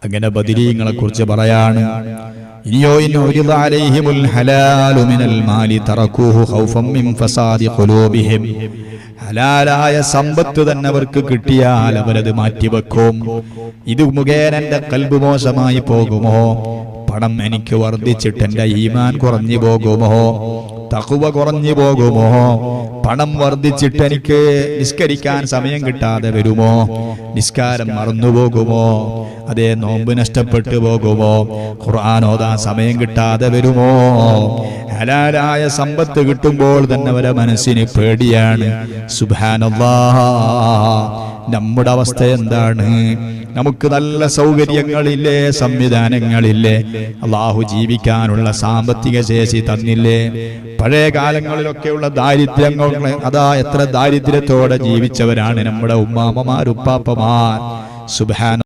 അങ്ങനെ ബദരീങ്ങളെ കുറിച്ച് പറയാണ്. ഇനിയോ ഇൻഉരിദ അലൈഹിമുൽ ഹലാലു മിനൽ മാലി തറകൂഹു ഖൗഫൻ മിൻ ഫസാദി ഖുലൂബിഹിം. ഹലാലായ സമ്പത്ത് തന്നെ അവർക്ക് കിട്ടിയാൽ അവരത് മാറ്റിവെക്കും. ഇത് മുഖേന എന്റെ കൽബ് മോശമായി പോകുമോ? പണം എനിക്ക് വർദ്ധിച്ചിട്ട് എന്റെ ഈമാൻ കുറഞ്ഞു പോകുമോ? തഖ്വ കുറഞ്ഞു പോകുമോ? പണം വർദ്ധിച്ചിട്ട് എനിക്ക് നിസ്കരിക്കാൻ സമയം കിട്ടാതെ വരുമോ? നിസ്കാരം മറന്നുപോകുമോ? അതേ, നോമ്പ് നഷ്ടപ്പെട്ടു പോകുമോ? ഖുർആൻ ഓതാൻ സമയം കിട്ടാതെ വരുമോ? ഹലാലായ സമ്പത്ത് കിട്ടുമ്പോൾ തന്നെ അവരുടെ മനസ്സിന് പേടിയാണ്. സുബ്ഹാനല്ലാഹ്, നമ്മുടെ അവസ്ഥ എന്താണ്? നമുക്ക് നല്ല സൗകര്യങ്ങളില്ലേ, സംവിധാനങ്ങളില്ലേ, അള്ളാഹു ജീവിക്കാനുള്ള സാമ്പത്തിക ശേഷി തന്നില്ലേ? പഴയ കാലങ്ങളിലൊക്കെയുള്ള ദാരിദ്ര്യങ്ങൾ, അതാ എത്ര ദാരിദ്ര്യത്തോടെ ജീവിച്ചവരാണ് നമ്മുടെ ഉമ്മാമ്മമാർ, ഉപ്പാപ്പമാർ. സുബ്ഹാന